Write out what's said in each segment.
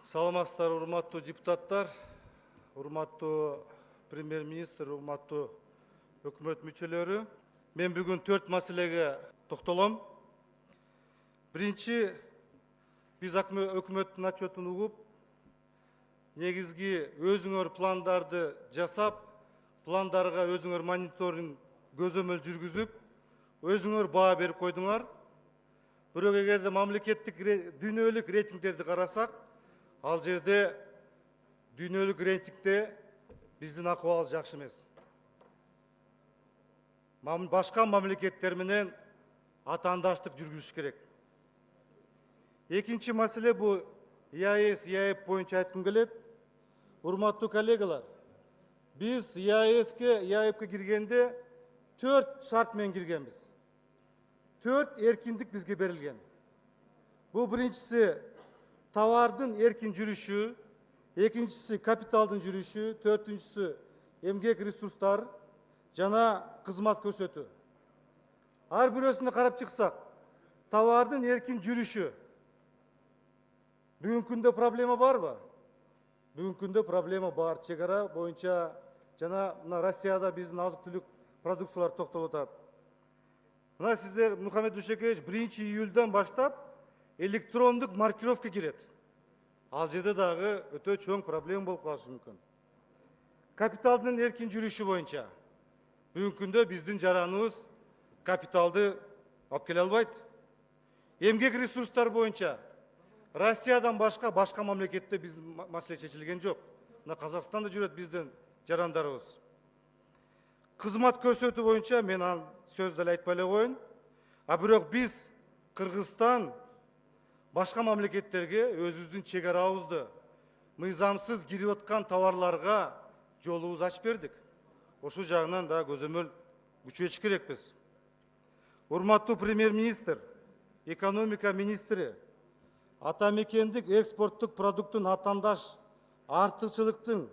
Саламатсыздар, урматтуу депутаттар, урматтуу премьер-министр, урматтуу өкмөт мүчөлөрү. Мен бүгүн 4 маселеге токтолом. Биринчи, биз өкмөттүн отчетун угуп, негизги өзүңөр пландарды жасап, пландарга өзүңөр мониторинг көзөмөл жүргүзүп, өзүңөр баа берип койдуңар. Бирок эгерде мамлекеттик дүйнөлүк рейтингдерди карасак, ал жерде дүйнөлүк рейтингде биздин акыбалыбыз жакшы эмес. Башка мамлекеттер менен атаандаштык жүргүзүш керек. Экинчи маселе бул ЕАЭС, ЕАЭП боюнча айткым келет. Урматтуу коллегалар, биз ЕАЭПке киргенде 4 шарт менен киргенбиз. 4 эркиндик бизге берилген. Бул биринчиси товардын эркин жүрүшү, экинчиси капиталдын жүрүшү, төртүнчүсү эмгек ресурстар жана кызмат көрсөтүү. Ар бирөөсүнө карап чыксак, товардын эркин жүрүшү бүгүнкү күндө проблема барбы? Бүгүнкү күндө проблема бар. Чек ара боюнча жана мына Россияда биздин азык-түлүк продукциялар токтолуп атат. Мына сиздер, Мухаммед Душекевич, 1-июльдан баштап электрондук маркировка кирет. Ал жерде дагы өтө чоң проблема болуп калышы мүмкүн. Капиталдын эркин жүрүшү боюнча бүгүнкү күндө биздин жараныбыз капиталды алып келе албайт. Эмгек ресурстар боюнча Россиядан башка мамлекетте биздин маселе чечилген жок. Мына Казакстанда жүрөт биздин жарандарыбыз. Кызмат көрсөтүү боюнча мен сөз деле айтпай эле коеюн. А бирок биз Кыргызстан башка мамлекеттерге өзүбүздүн чек арабызды мыйзамсыз кирип аткан товарларга жолубузду ачып бердик. Ошол жагынан да көзөмөл күчөтүш керекпиз. Урматтуу премьер-министр, экономика министри, атамекендик экспорттук продукттун атаандаш артыкчылыктын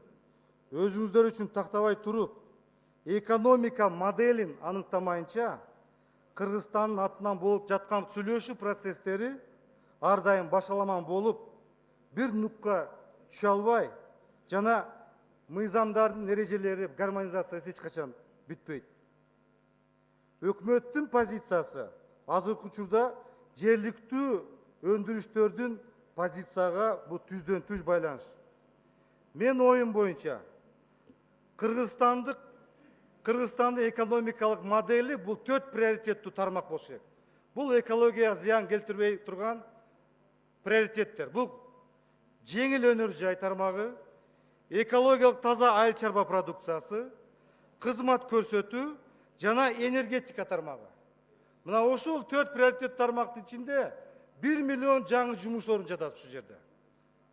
өзүңүздөр үчүн тактабай туруп, экономика моделин аныктамайынча, Кыргызстандын атынан болуп жаткан сүйлөшүү процесстери ар дайым башаламан болуп, бир нукка түшө албай, жана мыйзамдардын эрежелери гармонизациясы эч качан бүтпөйт. Өкмөттүн позициясы азыркы учурда жергиликтүү өндүрүштөрдүн позицияга бул түздөн түз байланыш. Мен оюм боюнча Кыргызстандын экономикалык модели бул 4 приоритеттүү тармак болуш керек. Бул экологияга зыян келтирбей турган приоритеттер. Бул жеңил өнөр жай тармагы, экологиялык таза айыл чарба продукциясы, кызмат көрсөтүү жана энергетика тармагы. Мына ошол 4 приоритет тармактын ичинде 1 миллион жаңы жумуш орун жатат ушул жерде.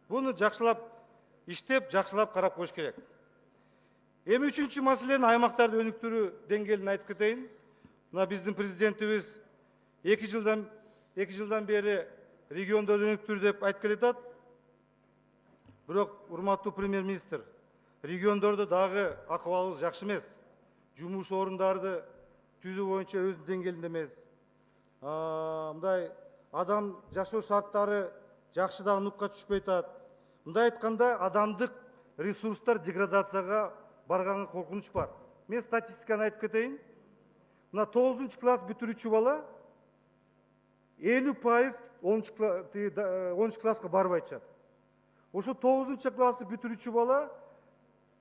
Буну жакшылап иштеп, жакшылап карап коюш керек. Эми үчүнчү маселени аймактарды өнүктүрүү деңгээлин айтып кетейин. Мына биздин президентибиз 2 жылдан бери региондорду өнүктүр деп айтып келатат. Бирок, урматтуу премьер-министр, региондордо дагы акыбалыбыз жакшы эмес. Жумуш орундарды түзүү боюнча өзүнүн деңгээлинде эмес. Мындай адам жашоо шарттары жакшы дагы нукка түшпөй атат. Мындай айтканда, адамдык ресурстар деградацияга барганга коркунуч бар. Мен статистиканы айтып кетейин. Мына 9-класс бүтүрүүчү бала 50% 10-класска барбай атат. Ошо 9-классты бүтүрүүчү бала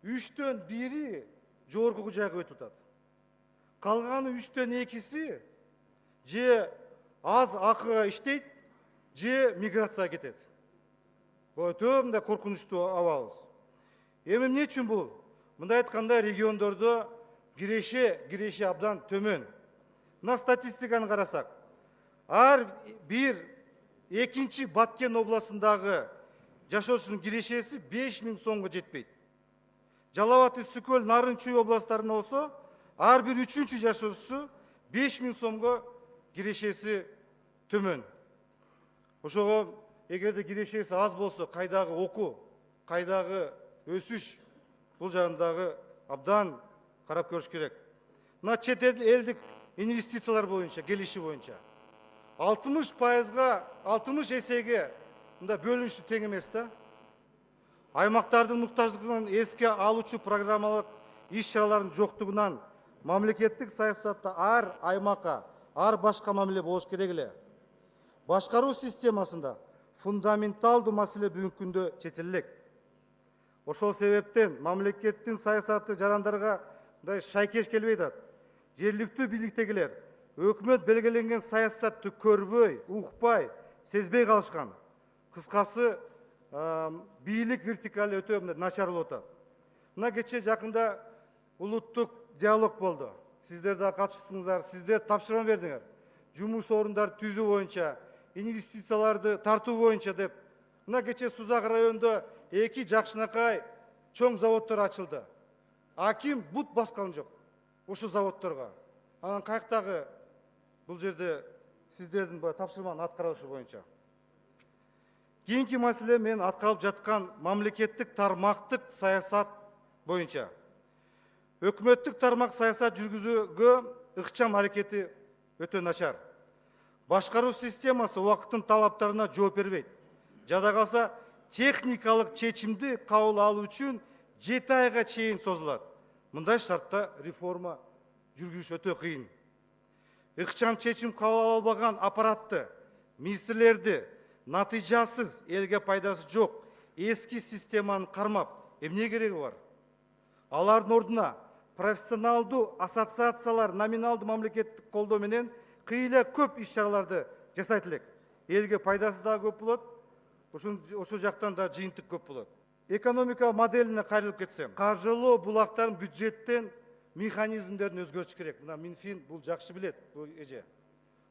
3-төн 1 жогорку жайга өтүп атат. Калганы 3-төн 2 же аз акыга иштейт, же миграцияга кетет. Бул өтө мындай коркунучтуу абалыбыз. Эми эмне үчүн бул? Мындай айтканда, региондордо киреше абдан төмөн. Мына статистиканы карасак, ар бир экинчи Баткен областындагы жашоочунун кирешеси 5000 сомго жетпейт. Жалал Абад, Ысык көл, Нарын, Чүй областарында болсо, ар бир 3-чү жашоочусу 5000 сомго кирешеси төмөн. Ошого эгерде кирешеси аз болсо, кайдагы окуу, кайдагы өсүш, бул жагындагы абдан карап көрүш керек. Мына чет элдик инвестициялар боюнча, келиши боюнча 60%-га, 60 эсеге мында бөлүнүшү тең эмес да. аймактардын муктаждыгын эске алуучу программалык иш чаралардын жоктугунан мамлекеттик саясатта ар аймакка ар башка мамиле болуш керек эле. Башкаруу системасында фундаменталдуу маселе бүгүнкү күндө чечиле элек. Ошол себептен мамлекеттин саясаты жарандарга шайкеш келбей атат. Жергиликтүү бийликтегилер өкмөт белгиленген саясатты көрбөй, укпай, сезбей калышкан. Кыскасы, бийлик вертикали өтө начар болуп атат. Мына кечээ жакында улуттук диалог болду. Сиздер да катыштыңыздар, сиздер тапшырма бердиңер. Жумуш орундарды түзүү боюнча, инвестицияларды тартуу боюнча деп. Мына кечээ Сузак районунда 2 жакшынакай чоң заводдор ачылды. Аким бут баскан жок ошол заводдорго. Анан каяктагы бул жерде сиздердин тапшырманы аткарышы боюнча. Кийинки маселе мен аткарылып жаткан мамлекеттик тармактык саясат боюнча. Өкмөттүк тармак саясат жүргүзүүгө ыкчам аракети өтө начар. Башкаруу системасы убакыттын талаптарына жооп бербейт. Жада калса техникалык чечимди кабыл алуу үчүн 7 айга чейин созулат. Мындай шартта реформа жүргүзүш өтө кыйын. Ыкчам чечим кабыл ала албаган аппаратты, министрлерди натыйжасыз, элге пайдасы жок эски системаны кармап, эмне кереги бар? Алардын ордуна профессионалдуу ассоциациялар номиналдуу мамлекеттик колдоо менен кыйла көп иш чараларды жасайт элек. Элге пайдасы да көп болот, ошол жактан да жыйынтык көп болот. Экономика моделине кайрылып кетсем, каржылоо булактарын бюджеттен механизмдерин өзгөртүш керек. Мына Минфин бул жакшы билет, бул эже.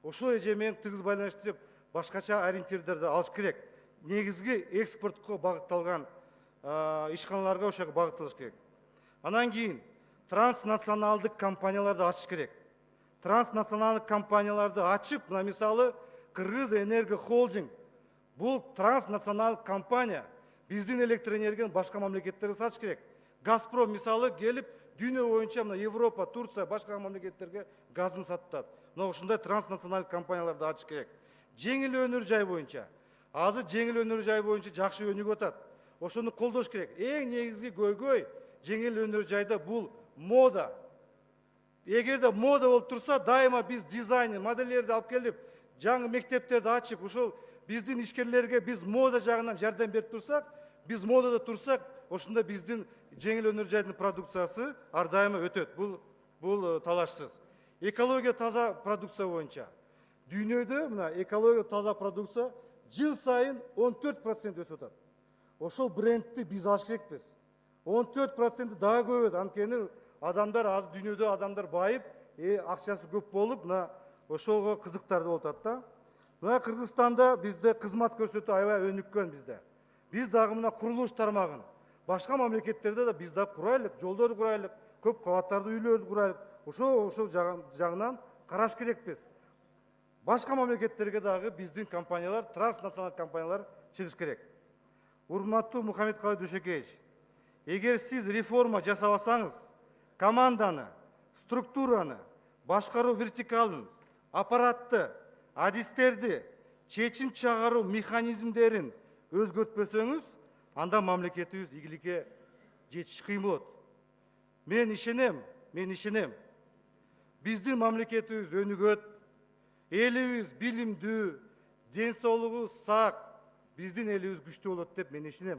Ошол эже менен тыгыз байланыштуу деп башкача ориентирдерди алыш керек. Негизги экспортко багытталган ишканаларга ошого багытталыш керек. Анан кийин транснационалдык компанияларды ачыш керек. Транснационалдык компанияларды ачып, мына мисалы Кыргыз Энерго Холдинг. Бул транснационалдык компания биздин электроэнергияны башка мамлекеттерге сатыш керек. Газпром мисалы келип дүйнө боюнча мына Европа, Турция, башка мамлекеттерге газын сатат. Мына ушундай транснационалдык компанияларды ачыш керек. Жеңил өнөр жай боюнча. Азыр жеңил өнөр жай боюнча жакшы өнүгүп атат. Ошону колдош керек. Эң негизги көйгөй жеңил өнөр жайда бул мода. Эгерде мода болуп турса, дайыма биз дизайн, модельдерди алып келип, жаңы мектептерди ачып, ушул биздин ишкерлерге биз мода жагынан жардам берип турсак, биз модада турсак, ошондо биздин жеңил өнөр жайдын продукциясы ар дайыма өтөт. Бул талашсыз. Экология таза продукция боюнча. Дүйнөдө мына экология таза продукция жыл сайын 14% өсүп атат. Ошол брендти биз алыш керекпиз. 14% дагы көп. Анткени адамдар азыр дүйнөдө адамдар байып, акчасы көп болуп, мына ошолго кызыктарды болуп атат да. Мына Кыргызстанда бизде кызмат көрсөтүү аябай өнүккөн бизде. Биз дагы мына курулуш тармагын башка мамлекеттерде да биз дагы курайлык, жолдорду курайлык, көп кабаттарды үйлөрдү курайлык. Ошол жагынан караш керекпиз. Башка мамлекеттерге дагы биздин компаниялар, транснационалдык компаниялар чыгыш керек. Урматтуу Мухаммедкалый Дүйшөкеевич, эгер сиз реформа жасабасаңыз, команданы, структураны, башкаруу вертикалын, аппаратты, адистерди, чечим чыгаруу механизмдерин өзгөртпөсөңүз, анда мамлекетибиз ийгиликке жетиш кыйын болот. Мен ишенем. Биздин мамлекетибиз өнүгөт, элибиз билимдүү, ден соолугу сак, биздин элибиз күчтүү болот деп мен ишенем.